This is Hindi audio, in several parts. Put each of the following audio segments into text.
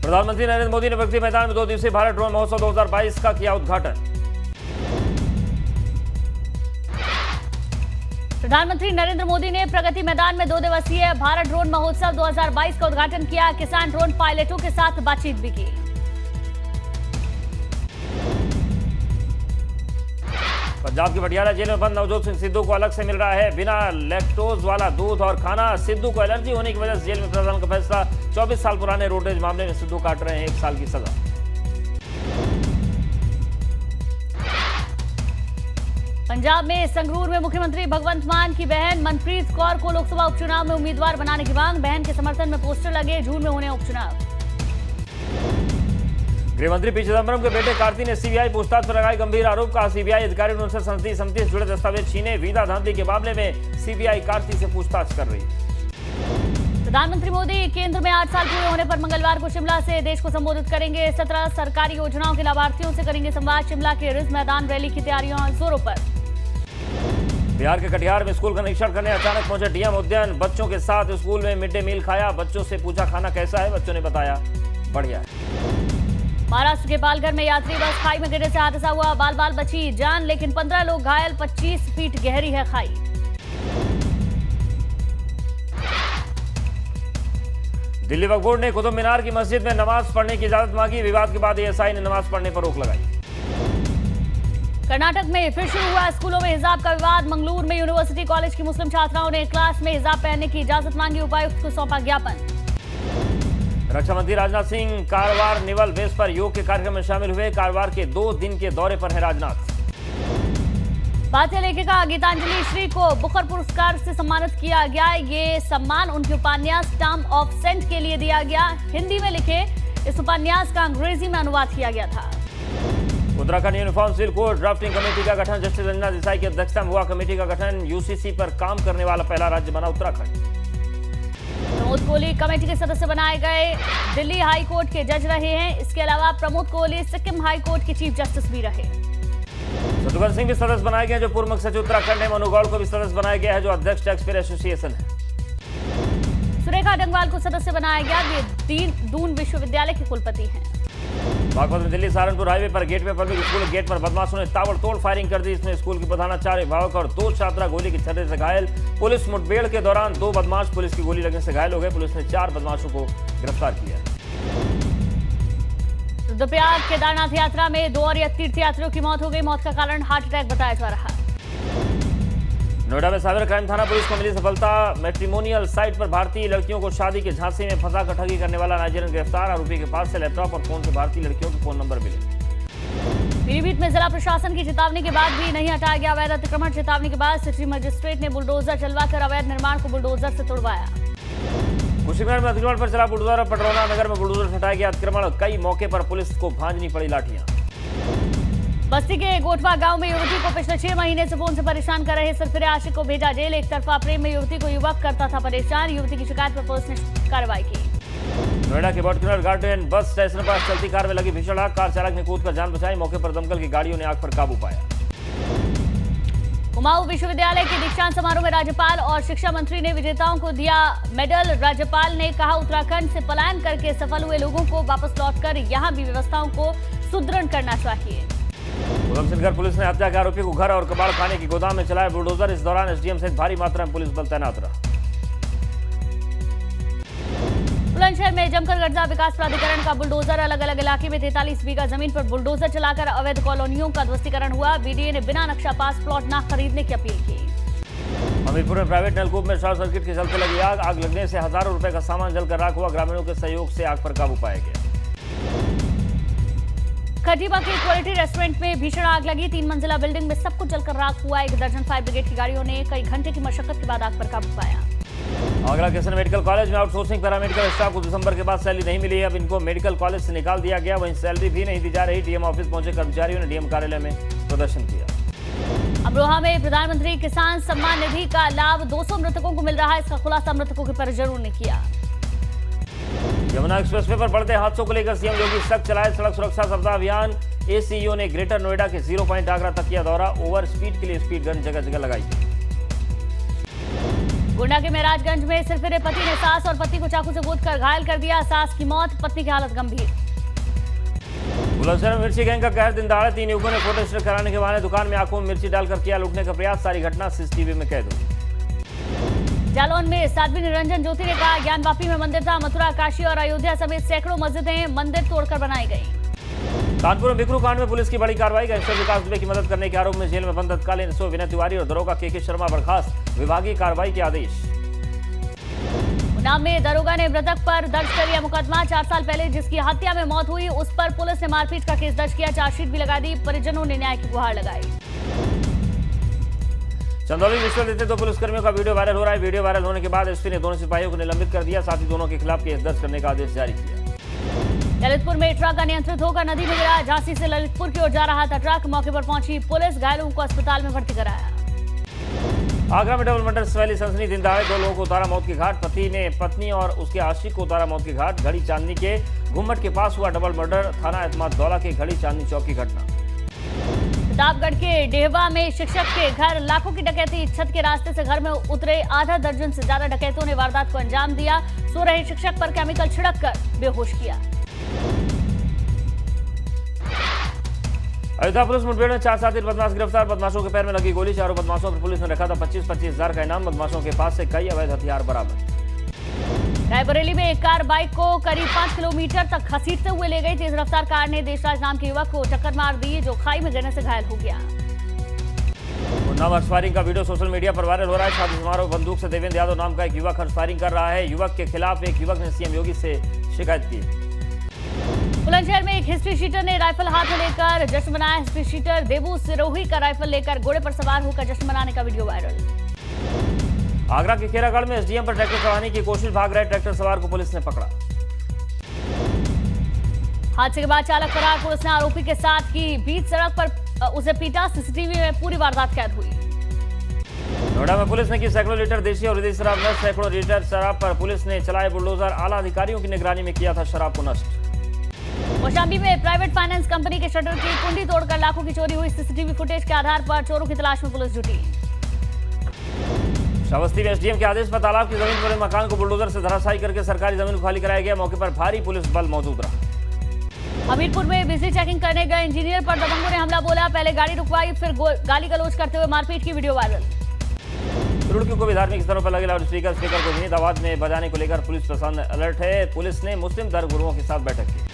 प्रधानमंत्री नरेंद्र मोदी ने प्रगति मैदान में 2 दिवसीय भारत ड्रोन महोत्सव 2022 का किया उद्घाटन। प्रधानमंत्री नरेंद्र मोदी ने प्रगति मैदान में 2 दिवसीय भारत ड्रोन महोत्सव 2022 का उद्घाटन किया। किसान ड्रोन पायलटों के साथ बातचीत भी की। पंजाब की पटियाला जेल में बंद नवजोत सिंह सिद्धू को अलग से मिल रहा है बिना लैक्टोज वाला दूध और खाना। सिद्धू को एलर्जी होने की वजह से जेल में प्रशासन का फैसला। 24 साल पुराने रोडरेज मामले में सिद्धू काट रहे हैं 1 साल की सजा। पंजाब में संगरूर में मुख्यमंत्री भगवंत मान की बहन मनप्रीत कौर को लोकसभा उपचुनाव में उम्मीदवार बनाने की मांग। बहन के समर्थन में पोस्टर लगे। जून में होने उपचुनाव। गृहमंत्री पी चिदम्बरम के बेटे कार्ति ने सीबीआई पूछताछ पर लगाई गंभीर आरोप। कहा सीबीआई अधिकारी ने उनसे संसदीय समिति से जुड़े दस्तावेज छीने। वीजा धांधली के मामले में सीबीआई कार्ति से पूछताछ कर रही है। प्रधानमंत्री मोदी केंद्र में 8 साल पूरे होने पर मंगलवार को शिमला से देश को संबोधित करेंगे। 17 सरकारी योजनाओं के लाभार्थियों से करेंगे संवाद। शिमला के रिज मैदान रैली की तैयारियां जोरों पर। बिहार के कटिहार में स्कूल का निरीक्षण करने अचानक पहुंचे डीएम उद्यन। बच्चों के साथ स्कूल में मिड डे मील खाया। बच्चों से पूछा खाना कैसा है। बच्चों ने बताया बढ़िया है। महाराष्ट्र के पालघर में यात्री बस खाई में गिरने से हादसा हुआ। बाल बाल बची जान, लेकिन 15 लोग घायल। 25 फीट गहरी है खाई। दिल्ली वक्फ बोर्ड ने कुतुब मीनार की मस्जिद में नमाज पढ़ने की इजाजत मांगी। विवाद के बाद एएसआई ने नमाज पढ़ने पर रोक लगाई। कर्नाटक में फिर शुरू हुआ स्कूलों में हिजाब का विवाद। मंगलूर में यूनिवर्सिटी कॉलेज की मुस्लिम छात्राओं ने क्लास में हिजाब पहनने की इजाजत मांगी। उपायुक्त को सौंपा ज्ञापन। रक्षा मंत्री राजनाथ सिंह कारवार नेवल बेस पर योग के कार्यक्रम में शामिल हुए। कारवार के 2 दिन के दौरे पर है राजनाथ। भारतीय लेखिका गीतांजलि श्री को बुकर पुरस्कार से सम्मानित किया गया। ये सम्मान उनके उपन्यास टर्म ऑफ सेंट के लिए दिया गया। हिंदी में लिखे इस उपन्यास का अंग्रेजी में अनुवाद किया गया था। Uttarakhand uniform civil code drafting committee का गठन। जस्टिस रंजना देसाई की अध्यक्षता में हुआ कमेटी का गठन। यूसीसी पर काम करने वाला पहला राज्य बना उत्तराखंड। प्रमोद कोहली कमेटी के सदस्य बनाए गए। दिल्ली हाई कोर्ट के जज रहे हैं। इसके अलावा प्रमोद कोहली सिक्किम हाई कोर्ट के चीफ जस्टिस भी रहे। शत्रुघ्न सिंह भी सदस्य बनाए गए जो पूर्व मुख्य सचिव उत्तराखंड है। मनु गौड़ को भी सदस्य बनाया गया है जो अध्यक्ष टैक्स पेयर एसोसिएशन है। सुरेखा डंगवाल को सदस्य बनाया गया। वे दून विश्वविद्यालय के कुलपति हैं। बागपत में दिल्ली सहारनपुर हाईवे पर गेट वे पब्लिक स्कूल गेट पर बदमाशों ने ताबड़तोड़ फायरिंग कर दी। इसमें स्कूल के प्रधानाचार्य अभिभावक और 2 छात्रा गोली के छर्रे से घायल। पुलिस मुठभेड़ के दौरान 2 बदमाश पुलिस की गोली लगने से घायल हो गए। पुलिस ने 4 बदमाशों को गिरफ्तार किया। रुद्रप्रयाग केदारनाथ यात्रा में 2 और तीर्थयात्रियों की मौत हो गई। मौत का कारण हार्ट अटैक बताया जा रहा है। नोएडा में साइबर क्राइम थाना पुलिस को मिली सफलता। मैट्रिमोनियल साइट पर भारतीय लड़कियों को शादी के झांसे में फंसाकर ठगी करने वाला नाइजीरियन गिरफ्तार। आरोपी के पास से लैपटॉप और फोन से भारतीय लड़कियों के फोन नंबर मिले। पीलीभीत में जिला प्रशासन की चेतावनी के बाद भी नहीं हटाया गया अवैध अतिक्रमण। चेतावनी के बाद सिटी मजिस्ट्रेट ने बुलडोजर चलवाकर अवैध निर्माण को बुलडोजर से तोड़वाया। कुशीनगर में अतिक्रमण पर चला बुलडोजर। पटरौना नगर में बुलडोजर से हटाया गया अतिक्रमण। कई मौके पर पुलिस को भांजनी पड़ी लाठियां। बस्ती के गोठवा गांव में युवती को पिछले 6 महीने से फोन से परेशान कर रहे सिरफिरे आशिक को भेजा जेल। एक तरफा प्रेम में युवती को युवक करता था परेशान। युवती की शिकायत पर पुलिस ने कार्रवाई की। नोएडा के बॉटकिनर गार्डन बस स्टेशन पर चलती कार में लगी भीषण आग। कार चालक ने कूदकर जान बचाई। मौके पर दमकल की गाड़ियों ने आग पर काबू पाया। कुमाऊं विश्वविद्यालय के दीक्षांत समारोह में राज्यपाल और शिक्षा मंत्री ने विजेताओं को दिया मेडल। राज्यपाल ने कहा उत्तराखंड से पलायन करके सफल हुए लोगों को वापस लौटकर यहां भी व्यवस्थाओं को सुदृढ़ करना चाहिए। उधमसिंहगढ़ पुलिस ने हत्या के आरोपी को घर और कबाड़ खाने की गोदाम में चलाया बुलडोजर। इस दौरान एसडीएम सहित भारी मात्रा में पुलिस बल तैनात रहा। बुलंदशहर में जमकर गर्जा विकास प्राधिकरण का बुलडोजर। अलग अलग इलाके में 43 बीघा जमीन पर बुलडोजर चलाकर अवैध कॉलोनियों का ध्वस्तीकरण हुआ। बीडीए ने बिना नक्शा पास प्लॉट न खरीदने की अपील की। हमीरपुर में प्राइवेट नलकूप में शॉर्ट सर्किट के चलते लगी आग। आग लगने से हजारों रुपए का सामान जलकर राख हुआ। ग्रामीणों के सहयोग से आग पर काबू पाया गया। खटीमा के क्वालिटी रेस्टोरेंट में भीषण आग लगी। 3 मंजिला बिल्डिंग में सब कुछ जलकर राख हुआ। 1 दर्जन फायर ब्रिगेड की गाड़ियों ने कई घंटे की मशक्कत के बाद आग पर काबू पाया। आगरा किशन मेडिकल कॉलेज में आउटसोर्सिंग पैरामेडिकल स्टाफ को दिसंबर के बाद सैलरी नहीं मिली। अब इनको मेडिकल कॉलेज से निकाल दिया गया। वहीं सैलरी भी नहीं दी जा रही। डीएम ऑफिस पहुंचे कर्मचारियों ने डीएम कार्यालय में प्रदर्शन किया। अमरोहा में प्रधानमंत्री किसान सम्मान निधि का लाभ 200 मृतकों को मिल रहा है। इसका खुलासा मृतकों के परिजनों ने किया। यमुना एक्सप्रेसवे पर बढ़ते हादसों को लेकर सीएम योगी सख्त चलाए सड़क सुरक्षा सप्ताह अभियान। एसीईओ ने ग्रेटर नोएडा के 0 पॉइंट आगरा तक किया दौरा। ओवर स्पीड के लिए स्पीड गन जगह जगह लगाई। गोंडा के महराजगंज में सिरफिरे पति ने सास और पति को चाकू से गोद कर घायल कर दिया। सास की मौत, पत्नी की हालत गंभीर। बुलंदशहर में मिर्ची गैंग का कहर। दिन दहाड़े 3 युवकों ने फोटो स्टेट कराने के बहाने दुकान में आंखों में मिर्ची डालकर किया लूटने का प्रयास। सारी घटना सीसीटीवी में कैद हुई। जालौन में साध्वी निरंजन ज्योति ने कहा, ज्ञानवापी में मंदिर था। मथुरा, काशी और अयोध्या समेत सैकड़ों मस्जिदें मंदिर तोड़कर बनाई गई। कानपुर में बिकरू कांड में पुलिस की बड़ी कार्रवाई। गैंगस्टर विकास दुबे की मदद करने के आरोप में जेल में बंद तत्कालीन एसओ विनय तिवारी और दरोगा के शर्मा बर्खास्त। विभागीय कार्रवाई के आदेश। उन्नाव में दरोगा ने मृतक पर दर्ज कर लिया मुकदमा। 4 साल पहले जिसकी हत्या में मौत हुई उस पर पुलिस ने मारपीट का केस दर्ज किया। चार्जशीट भी लगा दी। परिजनों ने न्याय की गुहार लगाई। चंदौली रिश्वत देते 2 पुलिसकर्मियों का वीडियो वायरल हो रहा है। वीडियो वायरल होने के बाद एसपी ने दोनों सिपाहियों को निलंबित कर दिया। साथ ही दोनों के खिलाफ केस दर्ज करने का आदेश जारी किया। ललितपुर में ट्रक अनियंत्रित होकर नदी में गिरा। झांसी से ललितपुर की ओर जा रहा था ट्रक। मौके पर पहुंची पुलिस, घायलों को अस्पताल में भर्ती कराया। आगरा में डबल मर्डर से फैली सनसनी। दिन दहाड़े 2 लोगों को उतारा मौत के घाट। पति ने पत्नी और उसके आशिक को उतारा मौत के घाट। घड़ी चांदनी के घुम्मट के पास हुआ डबल मर्डर। थाना एतमाद दौला के घड़ी चांदनी चौक की घटना। प्रतापगढ़ के डेहवा में शिक्षक के घर लाखों की डकैती। छत के रास्ते से घर में उतरे आधा दर्जन से ज्यादा डकैतों ने वारदात को अंजाम दिया। सो रहे शिक्षक पर केमिकल छिड़क कर बेहोश किया। अयोध्या पुलिस मुठभेड़ में 4 शातिर बदमाश गिरफ्तार। बदमाशों के पैर में लगी गोली। चारों बदमाशों पर पुलिस ने रखा था 25-25 हजार का इनाम। बदमाशों के पास से कई अवैध हथियार बरामद। रायबरेली में एक कार बाइक को करीब 5 किलोमीटर तक घसीटते हुए ले गई। तेज रफ्तार कार ने देशराज नाम के युवक को टक्कर मार दी, जो खाई में गिरने से घायल हो गया। उन्नाव हर्ष फायरिंग का वीडियो सोशल मीडिया पर वायरल हो रहा है। शादी समारोह बंदूक से देवेंद्र यादव नाम का एक युवक हर्ष फायरिंग कर रहा है। युवक के खिलाफ एक युवक ने सीएम योगी से शिकायत की। बुलंदशहर में एक हिस्ट्री शीटर ने राइफल हाथ में लेकर जश्न मनाया। हिस्ट्री शीटर देवू सिरोही का राइफल लेकर घोड़े पर सवार होकर जश्न मनाने का वीडियो वायरल। आगरा के खेरागढ़ में एसडीएम पर ट्रैक्टर चढ़ाने की कोशिश। भाग रहे ट्रैक्टर सवार को पुलिस ने पकड़ा। हादसे के बाद चालक फरार। पुलिस ने आरोपी के साथ की बीच सड़क पर उसे पीटा। सीसीटीवी में पूरी वारदात कैद हुई। नोएडा में पुलिस ने की सैकड़ों लीटर देशी और विदेशी शराब नष्ट। सैकड़ों लीटर शराब पर पुलिस ने चलाए बुलडोजर। आला अधिकारियों की निगरानी में किया था शराब को नष्ट। कौशाम्बी में प्राइवेट फाइनेंस कंपनी के शटर की कुंडी तोड़कर लाखों की चोरी हुई। सीसीटीवी फुटेज के आधार पर चोरों की तलाश में पुलिस जुटी। श्रावस्ती में एसडीएम के आदेश पर तालाब की जमीन पर मकान को बुलडोजर से धराशायी करके सरकारी जमीन को खाली कराया गया। मौके पर भारी पुलिस बल मौजूद रहा। हमीरपुर में बिजली चेकिंग करने गए इंजीनियर पर दबंगों ने हमला बोला। पहले गाड़ी रुकवाई, फिर गाली गलौज करते हुए मारपीट की वीडियो वायरल। रुड़की को भी धार्मिक स्थलों पर लगे लाउड स्पीकर को विनीत आवाज में बजाने को लेकर पुलिस प्रशासन अलर्ट है। पुलिस ने मुस्लिम धर्मगुरुओं के साथ बैठक की।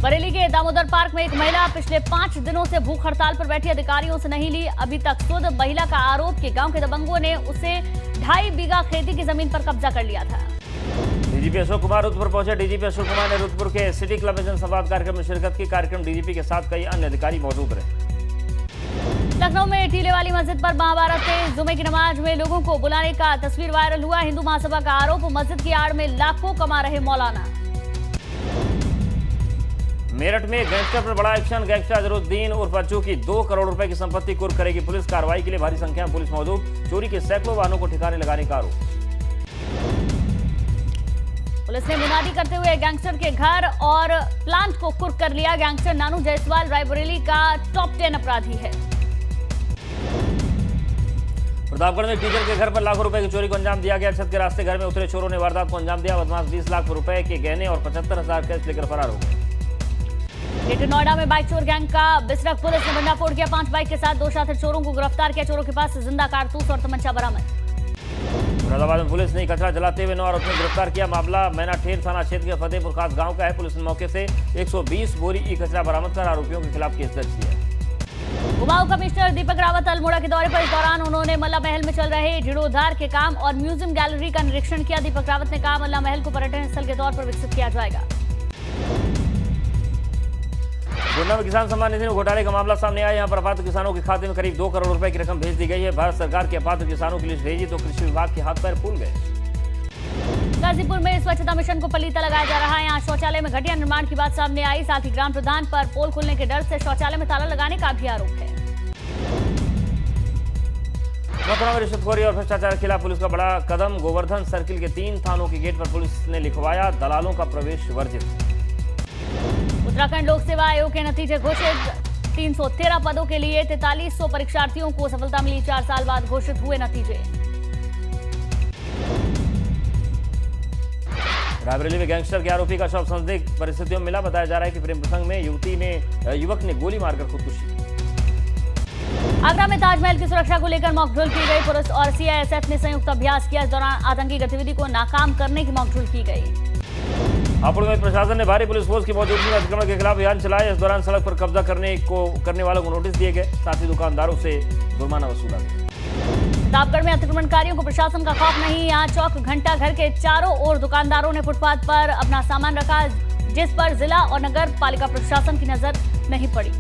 बरेली के दामोदर पार्क में एक महिला पिछले 5 दिनों से भूख हड़ताल पर बैठी अधिकारियों से नहीं ली अभी तक सुध। महिला का आरोप कि गांव के दबंगों ने उसे 2.5 बीघा खेती की जमीन पर कब्जा कर लिया था। डीजीपी अशोक कुमार रुद्रपुर पहुंचे। डीजीपी अशोक कुमार ने रुद्रपुर के सिटी क्लब में जनसंवाद कार्यक्रम में शिरकत की। कार्यक्रम डीजीपी के साथ कई अन्य अधिकारी मौजूद रहे। लखनऊ में टीले वाली मस्जिद पर महाभारत के जुमे की नमाज में लोगों को बुलाने का तस्वीर वायरल हुआ। हिंदू महासभा का आरोप, मस्जिद की आड़ में लाखों कमा रहे मौलाना। मेरठ में गैंगस्टर पर बड़ा एक्शन। गैंगस्टर अजरुद्दीन उर्फ बच्चू की 2 करोड़ रुपए की संपत्ति कुर्क करेगी पुलिस। कार्रवाई के लिए भारी संख्या में पुलिस मौजूद। चोरी के सैकड़ों वाहनों को ठिकाने लगाने का आरोप। पुलिस ने मुनादी करते हुए गैंगस्टर के घर और प्लांट को कुर्क कर लिया। गैंगस्टर नानू जायसवाल रायबरेली का टॉप 10 अपराधी है। प्रतापगढ़ में टीचर के घर पर लाखों रुपए की चोरी को अंजाम दिया गया। छत के रास्ते घर में उतरे चोरों ने वारदात को अंजाम दिया। बदमाश 20 लाख रुपए के गहने और 75,000 कैश लेकर फरार हो गए। ग्रेटर नोएडा में बाइक चोर गैंग का बिसरख। पुलिस ने भंडाफोड़ किया। 5 बाइक के साथ 2 शातिर चोरों को गिरफ्तार किया। चोरों के पास से जिंदा कारतूस और तमंचा बरामद। मुरादाबाद में पुलिस ने कचरा जलाते हुए 9 आरोपियों को गिरफ्तार किया। मामला मैनाठेर थाना क्षेत्र के फतेहपुर खास गांव का है। पुलिस ने मौके से 120 बोरी ई कचरा बरामद कर आरोपियों के खिलाफ केस दर्ज किया। कुमाऊं कमिश्नर दीपक रावत अल्मोड़ा के दौरे पर। इस दौरान उन्होंने मल्ला महल में चल रहे जीर्णोद्धार के काम और म्यूजियम गैलरी का निरीक्षण किया। दीपक रावत ने कहा, मल्ला महल को पर्यटन स्थल के तौर पर विकसित किया जाएगा। गोंडा में किसान सम्मान निधि घोटाले का मामला सामने आया। यहां पर अपात्र किसानों के खाते में करीब 2 करोड़ रुपए की रकम भेज दी गई है। भारत सरकार के अपात्र किसानों की लिस्ट भेजी तो कृषि विभाग के हाथ पैर फूल गए। गाजीपुर में स्वच्छता मिशन को पलीता लगाया जा रहा है। यहाँ शौचालय में घटिया निर्माण की बात सामने आई। साथ ही ग्राम प्रधान पर पोल खुलने के डर से शौचालय में ताला लगाने का भी आरोप है। मथुरा में रिश्वतखोरी और भ्रष्टाचार के खिलाफ पुलिस का बड़ा कदम। गोवर्धन सर्किल के 3 थानों के गेट पर पुलिस ने लिखवाया, दलालों का प्रवेश वर्जित। उत्तराखंड लोक सेवा आयोग के नतीजे घोषित। 313 पदों के लिए 4300 परीक्षार्थियों को सफलता मिली। 4 साल बाद घोषित हुए नतीजे। रायबरेली में गैंगस्टर के आरोपी का शव संदिग्ध परिस्थितियों में मिला। बताया जा रहा है कि प्रेम प्रसंग में युवक ने गोली मारकर खुदकुशी की। आगरा में ताजमहल की सुरक्षा को लेकर मॉक ड्रिल की गई। पुलिस और सीआईएसएफ ने संयुक्त अभ्यास किया। इस दौरान आतंकी गतिविधि को नाकाम करने की मॉक ड्रिल की गई। हापुड़ में प्रशासन ने भारी पुलिस फोर्स की मौजूदगी में अतिक्रमण के खिलाफ अभियान चलाया। इस दौरान सड़क पर कब्जा करने वालों को नोटिस दिए गए। साथ ही दुकानदारों से जुर्माना वसूला गया। प्रतापगढ़ में अतिक्रमणकारियों को प्रशासन का खौफ नहीं। यहाँ चौक घंटा घर के चारों ओर दुकानदारों ने फुटपाथ पर अपना सामान रखा, जिस पर जिला और नगर पालिका प्रशासन की नजर नहीं पड़ी।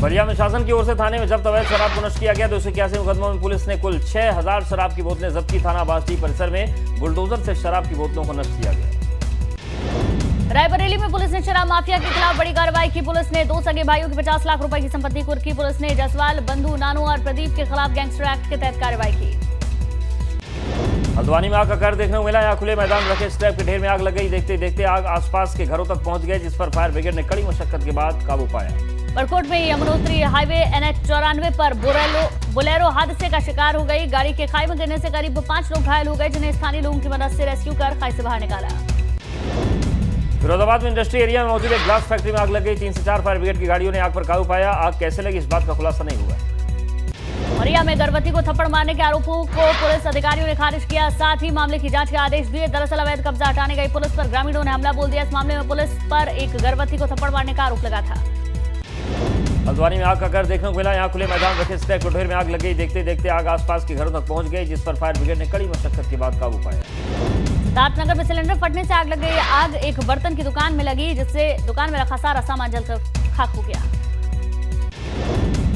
बलिया में शासन की ओर से थाने में जब्त अवैध शराब को नष्ट किया गया। 281 मुकदमों में पुलिस ने कुल 6000 शराब की बोतलें जब्त की। थाना बास्ती परिसर में बुलडोजर से शराब की बोतलों को नष्ट किया गया। रायबरेली में पुलिस ने शराब माफिया के खिलाफ बड़ी कार्रवाई की। पुलिस ने 2 सगे भाइयों की 50 लाख रुपए की संपत्ति कुर्क की। पुलिस ने जसवाल, बंधु, नानू और प्रदीप के खिलाफ गैंगस्टर एक्ट के तहत कार्रवाई की। हल्द्वानी में आग का कहर देखने को मिला। यहाँ खुले मैदान में रखे स्क्रैप के ढेर में आग लग गई। देखते देखते आग आसपास के घरों तक पहुंच गई, जिस पर फायर ब्रिगेड ने कड़ी मशक्कत के बाद काबू पाया। बरकोट में यमुनोत्री हाईवे NH 94 पर बोलेरो हादसे का शिकार हो गई। गाड़ी के खाई में गिरने से करीब 5 लोग घायल हो गए, जिन्हें स्थानीय लोगों की मदद से रेस्क्यू कर खाई से बाहर निकाला। फिरोजाबाद में इंडस्ट्री एरिया में मौजूद एक ग्लास फैक्ट्री में आग लग गई। 3 से 4 फायर ब्रिगेड की गाड़ियों ने आग पर काबू पाया। आग कैसे लगी इस बात का खुलासा नहीं हुआ। औरिया में गर्भवती को थप्पड़ मारने के आरोपों को पुलिस अधिकारियों ने खारिज किया। साथ ही मामले की जांच के आदेश दिए। दरअसल अवैध कब्जा हटाने गई पुलिस पर ग्रामीणों ने हमला बोल दिया। इस मामले में पुलिस पर एक गर्भवती को थप्पड़ मारने का आरोप लगा था। हल्द्वानी में आग का कहर देखने को मिला। यहाँ खुले मैदान रखे स्क्रैप के ढेर में आग लग गई। देखते देखते आग आसपास के घरों तक पहुंच गई, जिस पर फायर ब्रिगेड ने कड़ी मशक्कत के बाद काबू पाया। सिद्धार्थनगर में सिलेंडर फटने से आग लग गई। आग एक बर्तन की दुकान में लगी, जिससे दुकान में रखा सारा सामान जलकर खाक हो गया।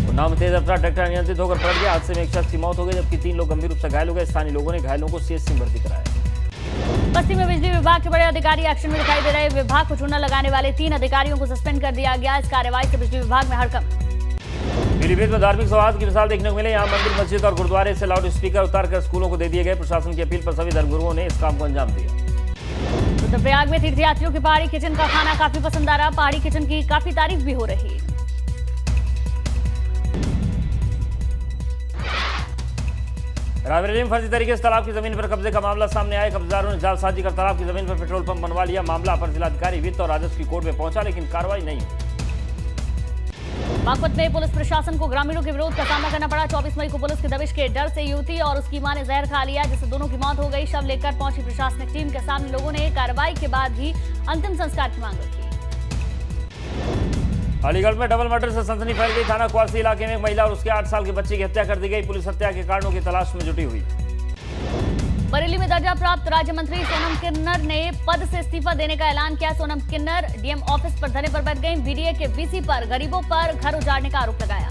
उन्नाव में तेज रफ्तार ट्रैक्टर अनियंत्रित होकर पलट गया। हादसे में एक शख्स की मौत हो गई, जबकि 3 लोग गंभीर रूप से घायल हो गए। स्थानीय लोगों ने घायलों को CHC में भर्ती कराया। बस्ती में बिजली विभाग के बड़े अधिकारी एक्शन में दिखाई दे रहे। विभाग को चूना लगाने वाले 3 अधिकारियों को सस्पेंड कर दिया गया। इस कार्रवाई से बिजली विभाग में हड़कंप। पीलीभीत में धार्मिक सौहार्द की मिसाल देखने को मिले। यहाँ मंदिर, मस्जिद और गुरुद्वारे से लाउड स्पीकर उतारकर स्कूलों को दे दिए गए। प्रशासन की अपील पर सभी धर्मगुरुओं ने इस काम को अंजाम दिया। रुद्रप्रयाग में तीर्थयात्रियों की पहाड़ी किचन का खाना काफी पसंद आ रहा। पहाड़ी किचन की काफी तारीफ भी हो रही। रायबरेली में फर्जी तरीके से तालाब की जमीन पर कब्जे का मामला सामने आया। कब्जेदारों ने जालसाजी कर तालाब की जमीन पर पेट्रोल पंप बनवा लिया। मामला अपर जिलाधिकारी वित्त और राजस्व की कोर्ट में पहुंचा, लेकिन कार्रवाई नहीं हुई। बागपत में पुलिस प्रशासन को ग्रामीणों के विरोध का सामना करना पड़ा। 24 मई को पुलिस की दबिश के डर से युवती और उसकी मां ने जहर खा लिया, जिससे दोनों की मौत हो गई। शव लेकर पहुंची प्रशासनिक टीम के सामने लोगों ने कार्रवाई के बाद भी अंतिम संस्कार की मांग रखी। अलीगढ़ में डबल मर्डर से सनसनी फैल गई। थाना क्वारसी इलाके में एक महिला और उसके 8 साल के बच्चे की हत्या कर दी गई। पुलिस हत्या के कारणों की तलाश में जुटी हुई। बरेली में दर्जा प्राप्त राज्य मंत्री सोनम किन्नर ने पद से इस्तीफा देने का ऐलान किया। सोनम किन्नर डीएम ऑफिस पर धरने पर बैठ गई। बीडीए के वीसी पर गरीबों पर घर उजाड़ने का आरोप लगाया।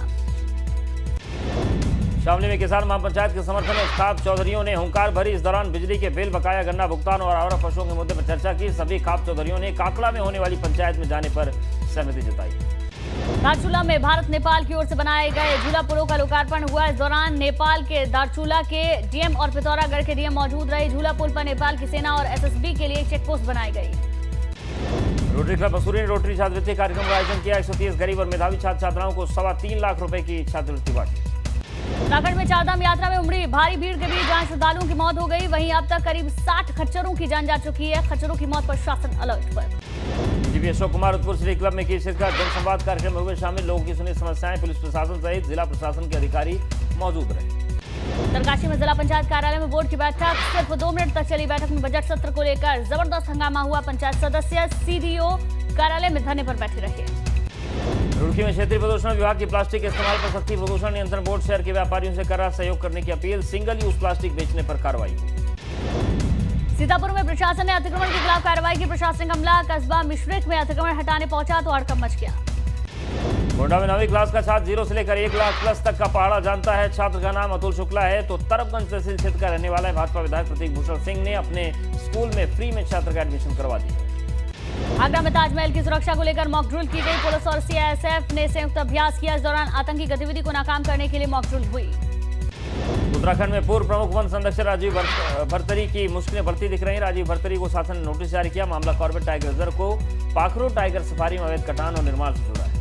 शामली में किसान महापंचायत के समर्थन में खाप चौधरियों ने हुंकार भरी। इस दौरान बिजली के बिल, बकाया गन्ना भुगतान और आवारा पशुओं के मुद्दे पर चर्चा की। सभी खाप चौधरियों ने काकड़ा में होने वाली पंचायत में जाने पर सहमति जताई। दारचूला में भारत नेपाल की ओर से बनाए गए झूला पुलों का लोकार्पण हुआ। इस दौरान नेपाल के दारचूला के डीएम और पिथौरागढ़ के डीएम मौजूद रहे। झूला पुल पर नेपाल की सेना और एसएसबी के लिए चेक पोस्ट बनाई गई। रोटरी क्लब मसूरी ने रोटरी छात्रवृत्ति कार्यक्रम का आयोजन किया। 130 गरीब और मेधावी छात्र छात्राओं को 3.25 लाख रुपए की छात्रवृत्ति बांटी। उत्तराखंड में चारधाम यात्रा में उमड़ी भारी भीड़ के बीच जहां श्रद्धालुओं की मौत हो गई, वहीं अब तक करीब 60 खच्चरों की जान जा चुकी है। खच्चरों की मौत पर शासन अलर्ट पर। डीजीपी अशोक कुमार उत्तपुर सिटी क्लब में की शिरकत। जनसंवाद कार्यक्रम में हुए शामिल। लोगों की सुनी समस्याएं। पुलिस प्रशासन सहित जिला प्रशासन के अधिकारी मौजूद रहे। उत्तरकाशी में जिला पंचायत कार्यालय में बोर्ड की बैठक। सिर्फ 2 मिनट तक चली बैठक में बजट सत्र को लेकर जबरदस्त हंगामा हुआ। पंचायत सदस्य सीडीओ कार्यालय में धरने पर बैठे रहे। रुड़की में क्षेत्रीय प्रदूषण विभाग की प्लास्टिक के इस्तेमाल पर सख्ती। प्रदूषण नियंत्रण बोर्ड शहर के व्यापारियों से कर रहा सहयोग करने की अपील। सिंगल यूज प्लास्टिक बेचने पर कार्रवाई। सीतापुर में प्रशासन ने अतिक्रमण के खिलाफ कार्रवाई की। प्रशासनिक अमला कस्बा मिश्रिक में अतिक्रमण हटाने पहुंचा तो हड़कंप मच गया। गोंडा में 9वीं क्लास का छात्र 0 से लेकर 1 लाख प्लस तक का पहाड़ा जानता है। छात्र का नाम अतुल शुक्ला है तो तरफगंज तहसील क्षेत्र का रहने वाला है। भाजपा विधायक प्रतीक भूषण सिंह ने अपने स्कूल में फ्री में छात्र का एडमिशन करवा दिया। आगरा में ताजमहल की सुरक्षा को लेकर मॉक ड्रिल की गई। पुलिस और सीआईएसएफ ने संयुक्त अभ्यास किया। इस दौरान आतंकी गतिविधि को नाकाम करने के लिए मॉक ड्रिल हुई। उत्तराखंड में पूर्व प्रमुख वन संरक्षक राजीव भरतरी की मुश्किलें बढ़ती दिख रही। राजीव भरतरी को शासन ने नोटिस जारी किया। मामला कॉर्बेट टाइगर रिजर्व को पाखरो टाइगर सफारी में अवैध कटान और निर्माण से जुड़ा है।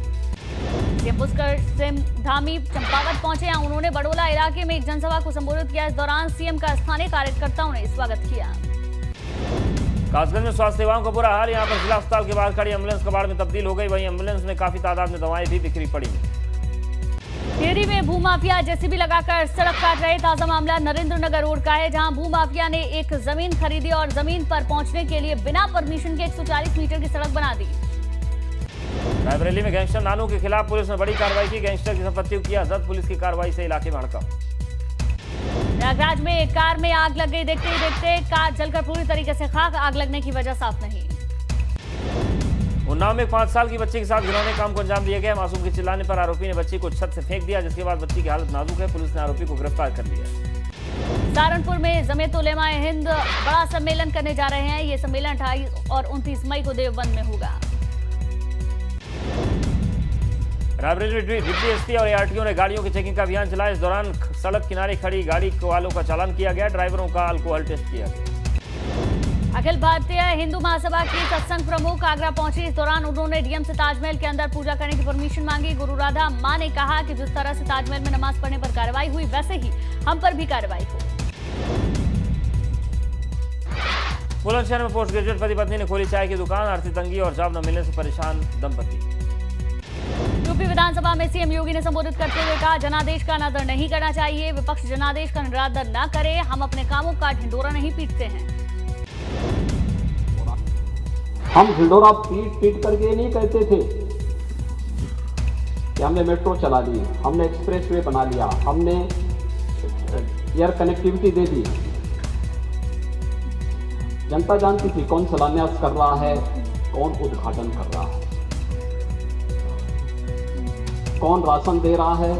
सीएम पुष्कर सिंह धामी चंपावत पहुंचे। उन्होंने बडोला इलाके में एक जनसभा को संबोधित किया। इस दौरान सीएम का स्थानीय कार्यकर्ताओं ने स्वागत किया। कासगंज में स्वास्थ्य सेवाओं का बुरा हाल। यहां पर जिला अस्पताल के बाहर खड़ी एम्बुलेंस कबाड़ में तब्दील हो गई। वहीं एम्बुलेंस में काफी तादाद में दवाएं भी बिखरी पड़ी। टिहरी में भूमाफिया जेसीबी लगाकर सड़क काट रहे। ताजा मामला नरेंद्र नगर रोड का है, जहां भूमाफिया ने एक जमीन खरीदी और जमीन पर पहुंचने के लिए बिना परमिशन के 140 मीटर की सड़क बना दी। रायबरेली में गैंगस्टर नानू के खिलाफ पुलिस ने बड़ी कार्रवाई की। गैंगस्टर की संपत्ति को किया जब्त। पुलिस की कार्रवाई से इलाके में हड़कंप। प्रयागराज में एक कार में आग लग गई। देखते ही देखते कार जलकर पूरी तरीके से खाक। आग लगने की वजह साफ नहीं। उन्नाव में 5 साल की बच्ची के साथ घिनौने काम को अंजाम दिया गया। मासूम के चिल्लाने पर आरोपी ने बच्ची को छत से फेंक दिया, जिसके बाद बच्ची की हालत नाजुक है। पुलिस ने आरोपी को गिरफ्तार कर लिया। सहारनपुर में जमीयत उलेमा ए हिंद बड़ा सम्मेलन करने जा रहे हैं। ये सम्मेलन 28 और 29 मई को देवबंद में होगा। रायबरेली में डिप्टी एसपी और एआरटीओ ने गाड़ियों की चेकिंग का अभियान चलाया। इस दौरान सड़क किनारे खड़ी गाड़ी वालों का चालान किया गया। ड्राइवरों का अल्कोहल टेस्ट किया गया। अखिल भारतीय हिंदू महासभा की सत्संग प्रमुख आगरा पहुंची। इस दौरान उन्होंने डीएम से ताजमहल के अंदर पूजा करने की परमिशन मांगी। गुरु राधा मां ने कहा कि जिस तरह से ताजमहल में नमाज पढ़ने पर कार्रवाई हुई, वैसे ही हम पर भी कार्रवाई हो। बुलंदशहर में पोस्ट ग्रेजुएट पति पत्नी ने खोली चाय की दुकान। आर्थिक तंगी और जॉब न मिलने से परेशान दंपति। यूपी विधानसभा में सीएम योगी ने संबोधित करते हुए कहा, जनादेश का अनादर नहीं करना चाहिए। विपक्ष जनादेश का निरादर न करे। हम अपने कामों का ढिंडोरा नहीं पीटते हैं। हम ढिंडोरा पीट करके नहीं कहते थे कि हमने मेट्रो चला ली, हमने एक्सप्रेसवे बना लिया, हमने एयर कनेक्टिविटी दे दी। जनता जानती थी कौन शिलान्यास कर रहा है, कौन उद्घाटन कर रहा है, कौन राशन दे रहा है,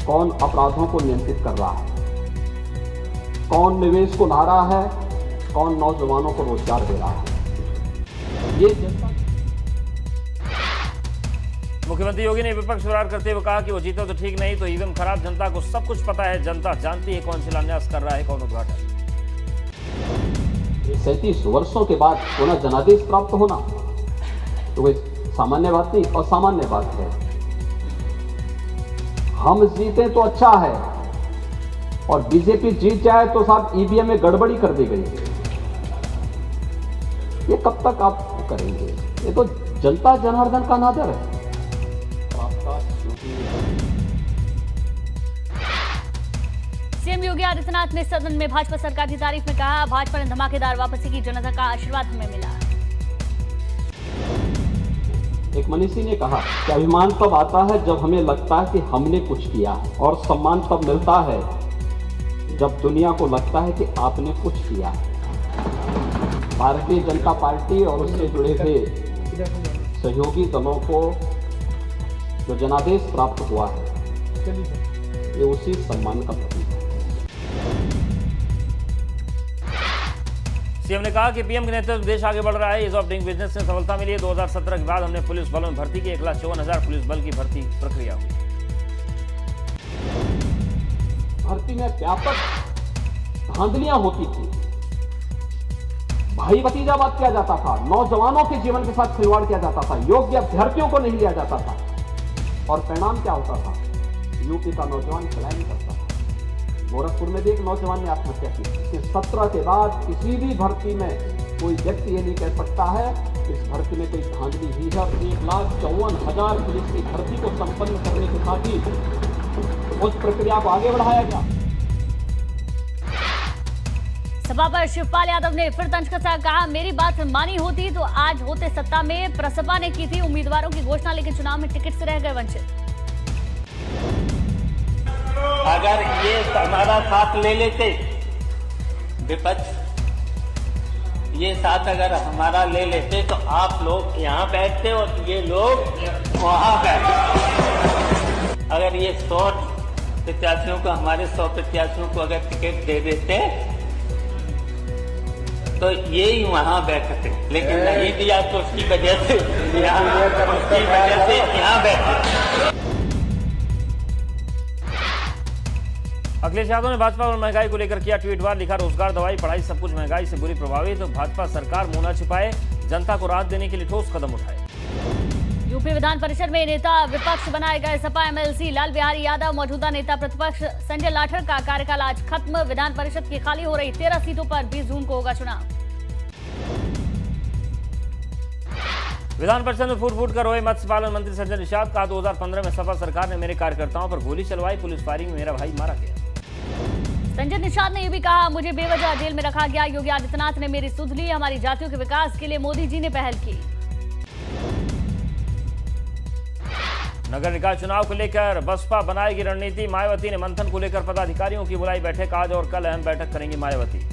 कौन अपराधों को नियंत्रित कर रहा है, कौन निवेश को ला रहा है, कौन नौजवानों को रोजगार दे रहा है। ये जनता। मुख्यमंत्री योगी ने विपक्ष विरोध करते हुए कहा कि वो जीते तो ठीक नहीं तो ईवीएम खराब। जनता को सब कुछ पता है। जनता जानती है कौन शिलान्यास कर रहा है, कौन उद्घाटन। 37 वर्षों के बाद पुनः जनादेश प्राप्त होना तो कोई सामान्य बात नहीं, असामान्य बात है। हम जीते तो अच्छा है और बीजेपी जीत जाए तो साहब ईवीएम में गड़बड़ी कर दी गई। ये कब तक आप करेंगे? ये तो जनता जनार्दन का नादर है। सीएम योगी आदित्यनाथ ने सदन में भाजपा सरकार की तारीफ में कहा, भाजपा ने धमाकेदार वापसी की, जनता का आशीर्वाद हमें मिला। एक मनीषी ने कहा कि अभिमान तब आता है जब हमें लगता है कि हमने कुछ किया, और सम्मान तब मिलता है जब दुनिया को लगता है कि आपने कुछ किया। भारतीय जनता पार्टी और उससे जुड़े हुए सहयोगी दलों को जो जनादेश प्राप्त हुआ है, ये उसी सम्मान का प्रतीक है। सीएम ने कहा कि पीएम के नेतृत्व में देश आगे बढ़ रहा है। इज ऑफ डूइंग बिजनेस में सफलता मिली है। 2017 के बाद हमने पुलिस बलों में भर्ती की। 1,54,000 पुलिस बल की भर्ती प्रक्रिया हुई। भर्ती में व्यापक धांधलियां होती थी, भाई भतीजावाद किया जाता था, नौजवानों के जीवन के साथ खिलवाड़ किया जाता था, योग्य अभ्यर्थियों को नहीं लिया जाता था, और परिणाम क्या होता था? यूपी का नौजवान पलायन करता था। गोरखपुर में भी एक नौजवान ने आत्महत्या की। कि 17 के बाद किसी भी भर्ती में कोई व्यक्ति ये नहीं कह सकता है इस भर्ती में कोई धांधली हुई है। और 1,54,000 पुलिस की भर्ती को संपन्न करने के साथ ही उस प्रक्रिया को आगे बढ़ाया गया। सभा पर शिवपाल यादव ने फिर तंज कसकर कहा, मेरी बात मानी होती तो आज होते सत्ता में। प्रसपा ने की थी उम्मीदवारों की घोषणा, लेकिन चुनाव में टिकट से रह गए वंचित। अगर ये हमारा साथ ले लेते विपक्ष, ये साथ अगर हमारा ले लेते तो आप लोग यहाँ बैठते और ये लोग वहाँ बैठते। अगर ये 100 प्रत्याशियों को, हमारे 100 प्रत्याशियों को अगर टिकट दे देते तो ये ही वहाँ बैठते, लेकिन नहीं दिया तो उसकी वजह से यहाँ बैठे। अखिलेश यादव ने भाजपा और महंगाई को लेकर किया ट्वीटवार। लिखा, रोजगार, दवाई, पढ़ाई सब कुछ महंगाई से बुरी प्रभावित। तो भाजपा सरकार मुंह न छिपाए, जनता को राहत देने के लिए ठोस कदम उठाए। यूपी विधान परिषद में नेता विपक्ष बनाए गए सपा एमएलसी लाल बिहारी यादव, मौजूदा नेता प्रतिपक्ष संजय लाठर का कार्यकाल आज खत्म। विधान परिषद की खाली हो रही 13 सीटों पर 20 जून को होगा चुनाव। विधान परिषद में फूट फूट कर रोए मत्स्य पालन मंत्री संजय निषाद। कहा 2015 में सपा सरकार ने मेरे कार्यकर्ताओं पर गोली चलवाई, पुलिस फायरिंग में मेरा भाई मारा गया। संजय निषाद ने यह भी कहा, मुझे बेवजह जेल में रखा गया, योगी आदित्यनाथ ने मेरी सुध ली, हमारी जातियों के विकास के लिए मोदी जी ने पहल की। नगर निकाय चुनाव को लेकर बसपा बनाएगी रणनीति, मायावती ने मंथन को लेकर पदाधिकारियों की बुलाई बैठक। आज और कल अहम बैठक करेंगी मायावती।